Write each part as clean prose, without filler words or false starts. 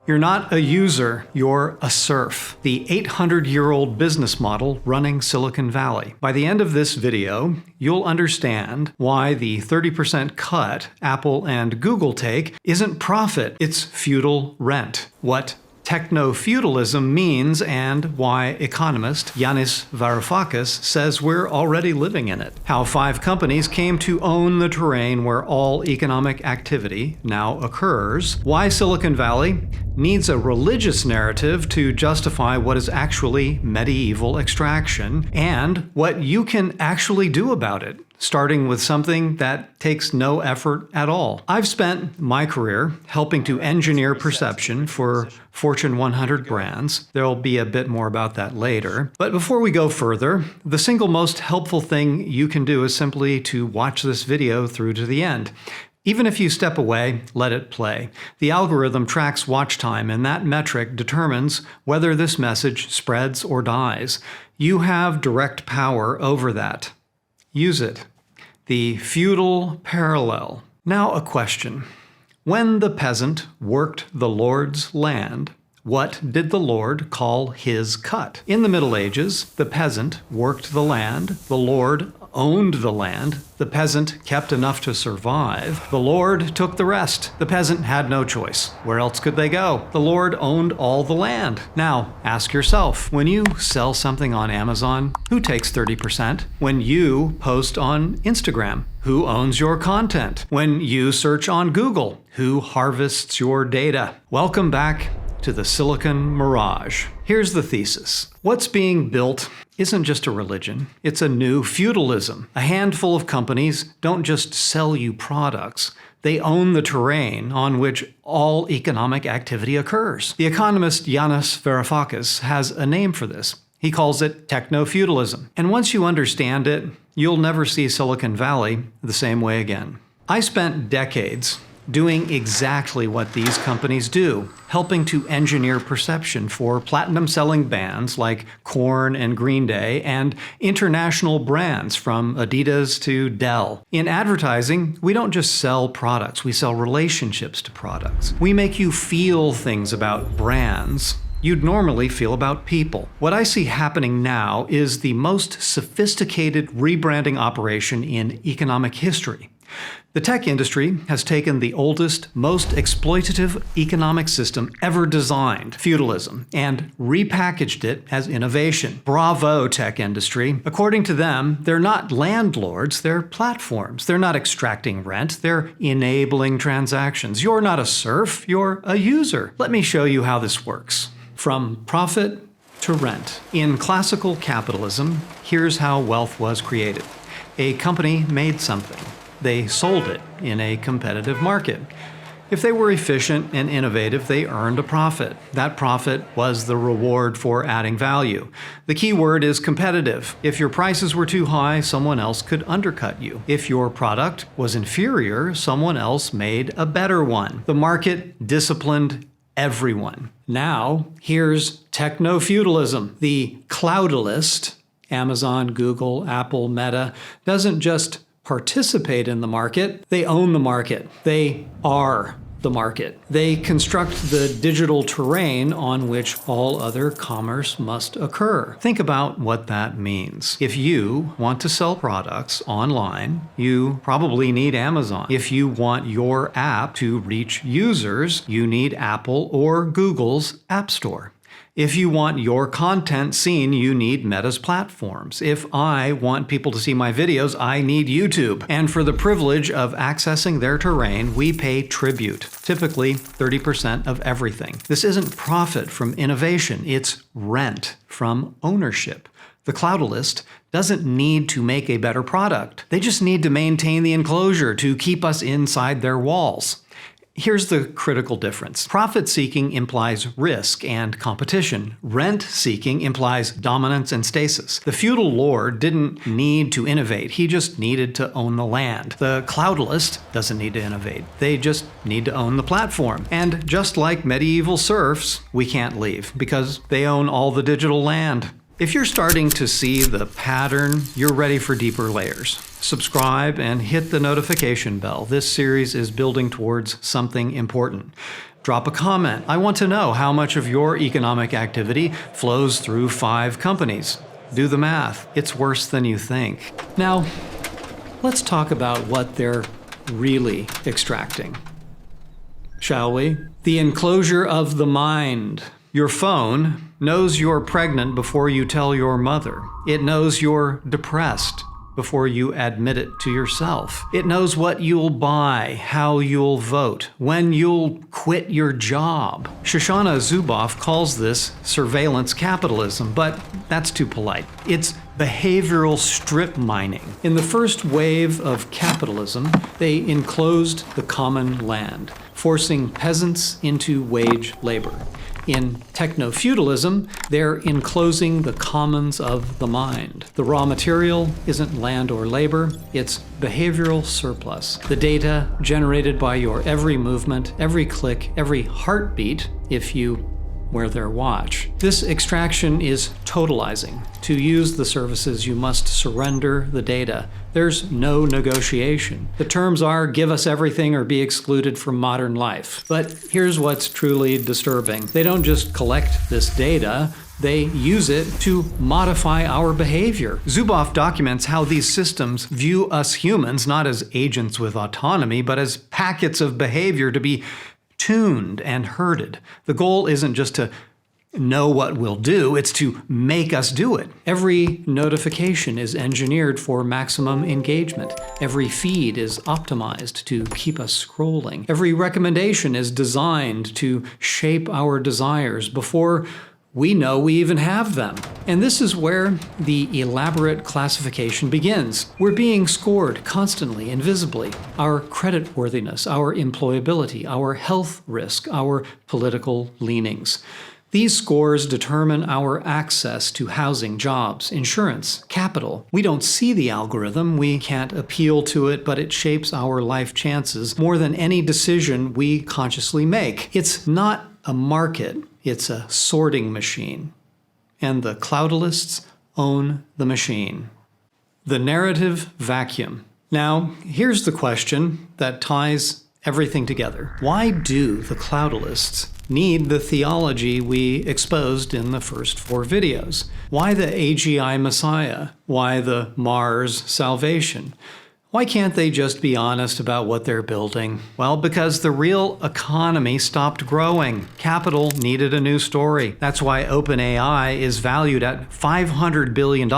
You're not a user, you're a serf. The 800-year-old business model running Silicon Valley. By the end of this video, you'll understand why the 30% cut Apple and Google take isn't profit, it's feudal rent. What techno-feudalism means and why economist Yanis Varoufakis says we're already living in it. How 5 companies came to own the terrain where all economic activity now occurs. Why Silicon Valley needs a religious narrative to justify what is actually medieval extraction, and what you can actually do about it, starting with something that takes no effort at all. I've spent my career helping to engineer perception for Fortune 100 brands. There'll be a bit more about that later. But before we go further, the single most helpful thing you can do is simply to watch this video through to the end. Even if you step away, let it play. The algorithm tracks watch time, and that metric determines whether this message spreads or dies. You have direct power over that. Use it. The Feudal Parallel. Now a question. When the peasant worked the Lord's land, what did the Lord call his cut? In the Middle Ages, the peasant worked the land, the Lord owned the land, the peasant kept enough to survive, the Lord took the rest. The peasant had no choice. Where else could they go? The Lord owned all the land. Now, ask yourself, when you sell something on Amazon, who takes 30%? When you post on Instagram, who owns your content? When you search on Google, who harvests your data? Welcome back to the Silicon Mirage. Here's the thesis. What's being built isn't just a religion, it's a new feudalism. A handful of companies don't just sell you products, they own the terrain on which all economic activity occurs. The economist Yanis Varoufakis has a name for this. He calls it techno-feudalism. And once you understand it, you'll never see Silicon Valley the same way again. I spent decades doing exactly what these companies do, helping to engineer perception for platinum-selling bands like Korn and Green Day and international brands from Adidas to Dell. In advertising, we don't just sell products, we sell relationships to products. We make you feel things about brands you'd normally feel about people. What I see happening now is the most sophisticated rebranding operation in economic history. The tech industry has taken the oldest, most exploitative economic system ever designed, feudalism, and repackaged it as innovation. Bravo, tech industry. According to them, they're not landlords, they're platforms. They're not extracting rent, they're enabling transactions. You're not a serf, you're a user. Let me show you how this works. From profit to rent. In classical capitalism, here's how wealth was created. A company made something. They sold it in a competitive market. If they were efficient and innovative, they earned a profit. That profit was the reward for adding value. The key word is competitive. If your prices were too high, someone else could undercut you. If your product was inferior, someone else made a better one. The market disciplined everyone. Now, here's techno-feudalism. The cloudalist, Amazon, Google, Apple, Meta, doesn't just participate in the market, they own the market. They are the market. They construct the digital terrain on which all other commerce must occur. Think about what that means. If you want to sell products online, you probably need Amazon. If you want your app to reach users, you need Apple or Google's App Store. If you want your content seen, you need Meta's platforms. If I want people to see my videos, I need YouTube. And for the privilege of accessing their terrain, we pay tribute, typically 30% of everything. This isn't profit from innovation, it's rent from ownership. The cloudalist doesn't need to make a better product. They just need to maintain the enclosure to keep us inside their walls. Here's the critical difference. Profit-seeking implies risk and competition. Rent-seeking implies dominance and stasis. The feudal lord didn't need to innovate. He just needed to own the land. The cloudalist doesn't need to innovate. They just need to own the platform. And just like medieval serfs, we can't leave because they own all the digital land. If you're starting to see the pattern, you're ready for deeper layers. Subscribe and hit the notification bell. This series is building towards something important. Drop a comment. I want to know how much of your economic activity flows through 5 companies. Do the math. It's worse than you think. Now, let's talk about what they're really extracting. Shall we? The enclosure of the mind. Your phone knows you're pregnant before you tell your mother. It knows you're depressed before you admit it to yourself. It knows what you'll buy, how you'll vote, when you'll quit your job. Shoshana Zuboff calls this surveillance capitalism, but that's too polite. It's behavioral strip mining. In the first wave of capitalism, they enclosed the common land, forcing peasants into wage labor. In techno-feudalism, they're enclosing the commons of the mind. The raw material isn't land or labor, it's behavioral surplus. The data generated by your every movement, every click, every heartbeat, if you wear their watch. This extraction is totalizing. To use the services, you must surrender the data. There's no negotiation. The terms are give us everything or be excluded from modern life. But here's what's truly disturbing. They don't just collect this data, they use it to modify our behavior. Zuboff documents how these systems view us humans not as agents with autonomy, but as packets of behavior to be tuned and herded. The goal isn't just to know what we'll do, it's to make us do it. Every notification is engineered for maximum engagement. Every feed is optimized to keep us scrolling. Every recommendation is designed to shape our desires before we know we even have them. And this is where the elaborate classification begins. We're being scored constantly, invisibly. Our creditworthiness, our employability, our health risk, our political leanings. These scores determine our access to housing, jobs, insurance, capital. We don't see the algorithm, we can't appeal to it, but it shapes our life chances more than any decision we consciously make. It's not a market, it's a sorting machine. And the cloudalists own the machine. The narrative vacuum. Now, here's the question that ties everything together. Why do the cloudalists need the theology we exposed in the first 4 videos? Why the AGI Messiah? Why the Mars salvation? Why can't they just be honest about what they're building? Well, because the real economy stopped growing. Capital needed a new story. That's why OpenAI is valued at $500 billion,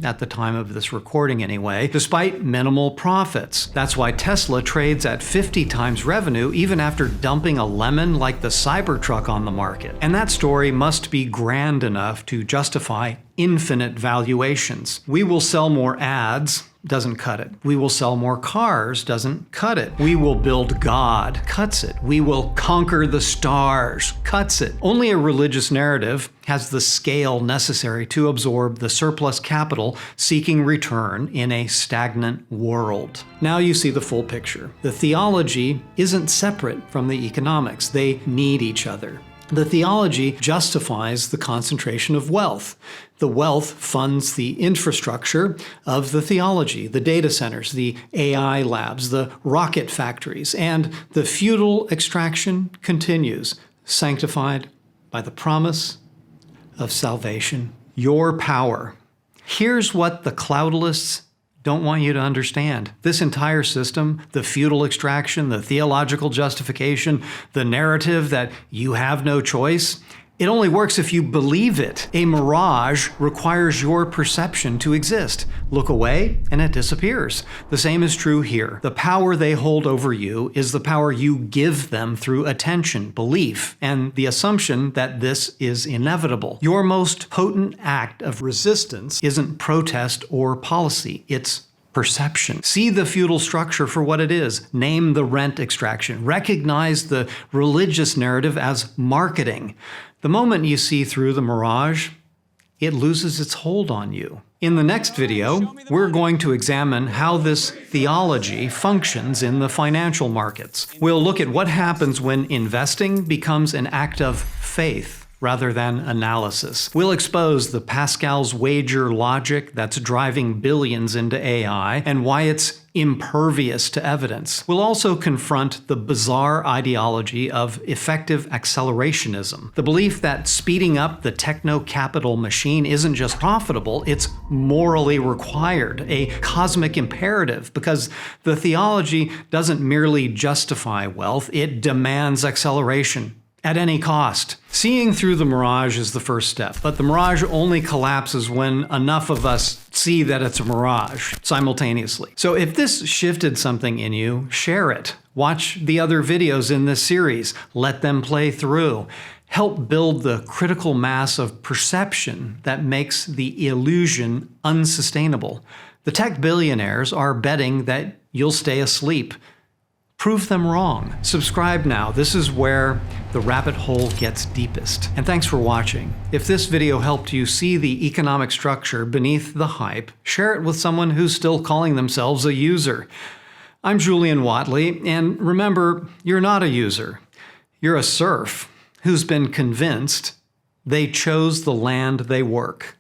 at the time of this recording anyway, despite minimal profits. That's why Tesla trades at 50 times revenue even after dumping a lemon like the Cybertruck on the market. And that story must be grand enough to justify infinite valuations. We will sell more ads, doesn't cut it. We will sell more cars, doesn't cut it. We will build God, cuts it. We will conquer the stars, cuts it. Only a religious narrative has the scale necessary to absorb the surplus capital seeking return in a stagnant world. Now you see the full picture. The theology isn't separate from the economics. They need each other. The theology justifies the concentration of wealth. The wealth funds the infrastructure of the theology, the data centers, the AI labs, the rocket factories, and the feudal extraction continues, sanctified by the promise of salvation. Your power. Here's what the cloudalists don't want you to understand. This entire system, the feudal extraction, the theological justification, the narrative that you have no choice, it only works if you believe it. A mirage requires your perception to exist. Look away and it disappears. The same is true here. The power they hold over you is the power you give them through attention, belief, and the assumption that this is inevitable. Your most potent act of resistance isn't protest or policy. It's perception. See the feudal structure for what it is. Name the rent extraction. Recognize the religious narrative as marketing. The moment you see through the mirage, it loses its hold on you. In the next video, we're going to examine how this theology functions in the financial markets. We'll look at what happens when investing becomes an act of faith rather than analysis. We'll expose the Pascal's wager logic that's driving billions into AI and why it's impervious to evidence. We'll also confront the bizarre ideology of effective accelerationism, the belief that speeding up the techno-capital machine isn't just profitable, it's morally required, a cosmic imperative, because the theology doesn't merely justify wealth, it demands acceleration. At any cost. Seeing through the mirage is the first step, but the mirage only collapses when enough of us see that it's a mirage simultaneously. So if this shifted something in you, share it. Watch the other videos in this series. Let them play through. Help build the critical mass of perception that makes the illusion unsustainable. The tech billionaires are betting that you'll stay asleep. Prove them wrong. Subscribe now. This is where the rabbit hole gets deepest. And thanks for watching. If this video helped you see the economic structure beneath the hype, share it with someone who's still calling themselves a user. I'm Julian Whatley, and remember, you're not a user. You're a serf who's been convinced they chose the land they work.